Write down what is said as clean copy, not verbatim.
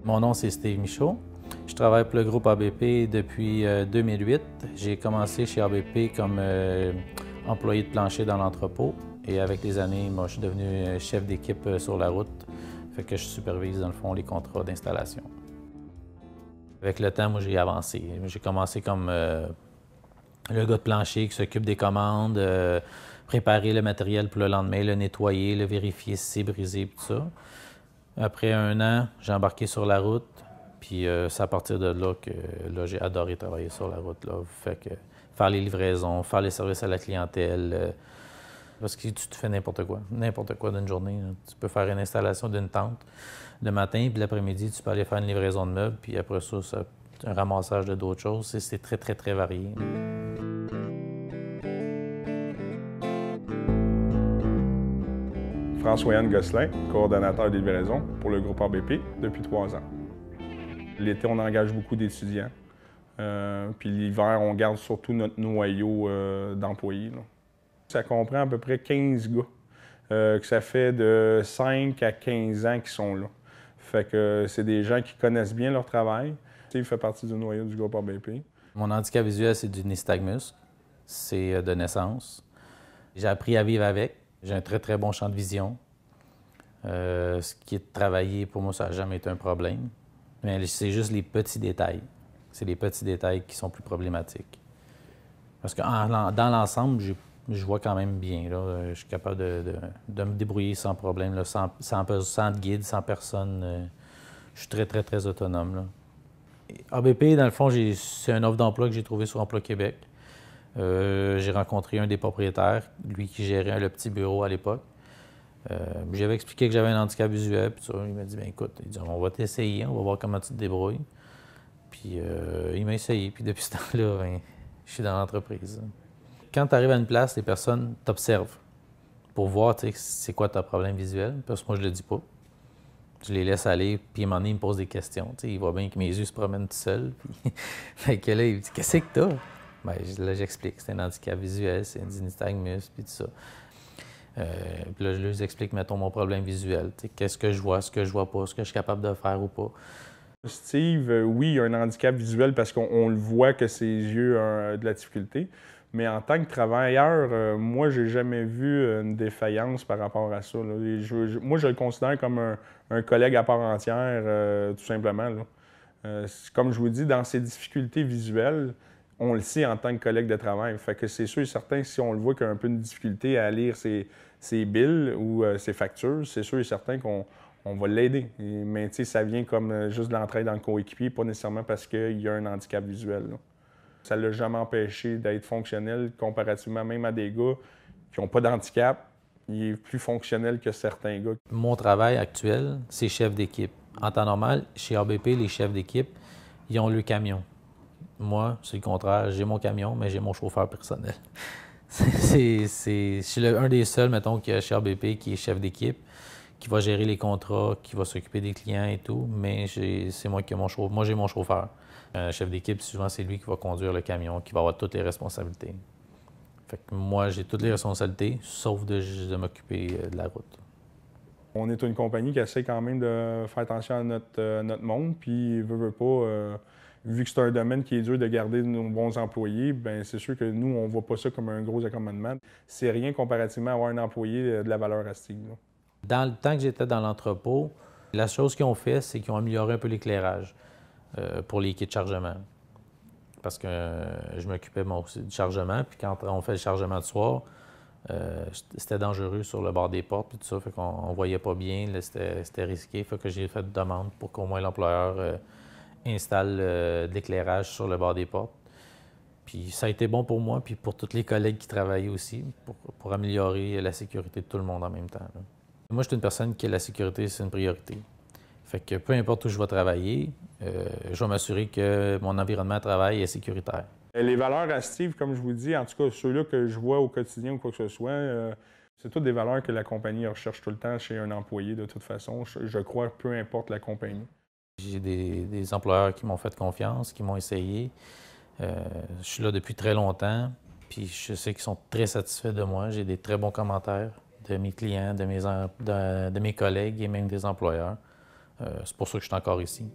Mon nom, c'est Steve Michaud. Je travaille pour le groupe ABP depuis 2008. J'ai commencé chez ABP comme employé de plancher dans l'entrepôt. Et avec les années, moi, je suis devenu chef d'équipe sur la route. Fait que je supervise, dans le fond, les contrats d'installation. Avec le temps, moi, j'ai avancé. J'ai commencé comme le gars de plancher qui s'occupe des commandes, préparer le matériel pour le lendemain, le nettoyer, le vérifier si c'est brisé, tout ça. Après un an, j'ai embarqué sur la route. Puis c'est à partir de là que j'ai adoré travailler sur la route. Là. Fait que faire les livraisons, faire les services à la clientèle. Parce que tu te fais n'importe quoi d'une journée. Là. Tu peux faire une installation d'une tente le matin, puis l'après-midi, tu peux aller faire une livraison de meubles, puis après ça, un ramassage de d'autres choses. C'est très, très, très varié. François-Yann Gosselin, coordonnateur des livraisons pour le groupe ABP depuis 3 ans. L'été, on engage beaucoup d'étudiants. Puis l'hiver, on garde surtout notre noyau d'employés. Là. Ça comprend à peu près 15 gars, que ça fait de 5 à 15 ans qu'ils sont là. Fait que c'est des gens qui connaissent bien leur travail. Il fait partie du noyau du groupe ABP. Mon handicap visuel, c'est du nystagmus. C'est de naissance. J'ai appris à vivre avec. J'ai un très, très bon champ de vision. Ce qui est de travailler, pour moi, ça n'a jamais été un problème. Mais c'est juste les petits détails. C'est les petits détails qui sont plus problématiques. Parce que dans l'ensemble, je vois quand même bien. Là. Je suis capable de me débrouiller sans problème, là, sans guide, sans personne. Je suis très, très, très autonome. Là. ABP, dans le fond, c'est une offre d'emploi que j'ai trouvée sur Emploi Québec. J'ai rencontré un des propriétaires, lui qui gérait le petit bureau à l'époque. J'avais expliqué que j'avais un handicap visuel, puis ça, il m'a dit, bien écoute, il dit, on va t'essayer, on va voir comment tu te débrouilles. Puis il m'a essayé, puis depuis ce temps-là, ben, je suis dans l'entreprise. Quand tu arrives à une place, les personnes t'observent pour voir c'est quoi ton problème visuel, parce que moi, je le dis pas. Je les laisse aller, puis à un moment donné, ils me posent des questions. T'sais, il voit bien que mes yeux se promènent tout seuls. Puis fait que là, il me dit, qu'est-ce que t'as? Bien, là, j'explique, c'est un handicap visuel, c'est un nystagmus, puis tout ça. Puis là, je leur explique, mettons, mon problème visuel. Qu'est-ce que je vois, ce que je vois pas, ce que je suis capable de faire ou pas. Steve, oui, il a un handicap visuel parce qu'on le voit que ses yeux ont de la difficulté. Mais en tant que travailleur, moi, j'ai jamais vu une défaillance par rapport à ça. Là. Moi, je le considère comme un collègue à part entière, tout simplement. Là. Comme je vous dis, dans ses difficultés visuelles, on le sait en tant que collègue de travail. Fait que c'est sûr et certain que si on le voit qu'il a un peu de difficulté à lire ses bills ou ses factures, c'est sûr et certain qu'on va l'aider. Mais tu sais, ça vient comme juste de l'entraide dans le coéquipier, pas nécessairement parce qu'il y a un handicap visuel. Là. Ça ne l'a jamais empêché d'être fonctionnel comparativement même à des gars qui n'ont pas d'handicap. Il est plus fonctionnel que certains gars. Mon travail actuel, c'est chef d'équipe. En temps normal, chez ABP, les chefs d'équipe, ils ont le camion. Moi, c'est le contraire. J'ai mon camion, mais j'ai mon chauffeur personnel. Je suis un des seuls, mettons, chez ABP qui est chef d'équipe, qui va gérer les contrats, qui va s'occuper des clients et tout, mais c'est moi qui ai mon chauffeur. Moi, j'ai mon chauffeur. Un chef d'équipe, souvent, c'est lui qui va conduire le camion, qui va avoir toutes les responsabilités. Fait que moi, j'ai toutes les responsabilités, sauf de m'occuper de la route. On est une compagnie qui essaie quand même de faire attention à notre monde, puis veut pas, vu que c'est un domaine qui est dur de garder nos bons employés, bien c'est sûr que nous, on ne voit pas ça comme un gros accommodement. C'est rien comparativement à avoir un employé de la valeur à Steve. Là. Dans le temps que j'étais dans l'entrepôt, la chose qu'ils ont fait, c'est qu'ils ont amélioré un peu l'éclairage pour les kits de chargement. Parce que je m'occupais du chargement, puis quand on fait le chargement de soir, c'était dangereux sur le bord des portes, puis tout ça, fait qu'on voyait pas bien, c'était risqué, fait que j'ai fait une demande pour qu'au moins l'employeur installe de l'éclairage sur le bord des portes. Puis ça a été bon pour moi, puis pour tous les collègues qui travaillaient aussi, pour améliorer la sécurité de tout le monde en même temps. Là. Moi, je suis une personne qui la sécurité, c'est une priorité. Fait que peu importe où je vais travailler, je vais m'assurer que mon environnement de travail est sécuritaire. Les valeurs à Steve, comme je vous dis, en tout cas ceux-là que je vois au quotidien ou quoi que ce soit, c'est toutes des valeurs que la compagnie recherche tout le temps chez un employé de toute façon. Je crois, peu importe la compagnie. J'ai des employeurs qui m'ont fait confiance, qui m'ont essayé. Je suis là depuis très longtemps, puis je sais qu'ils sont très satisfaits de moi. J'ai des très bons commentaires de mes clients, de mes collègues et même des employeurs. C'est pour ça que je suis encore ici.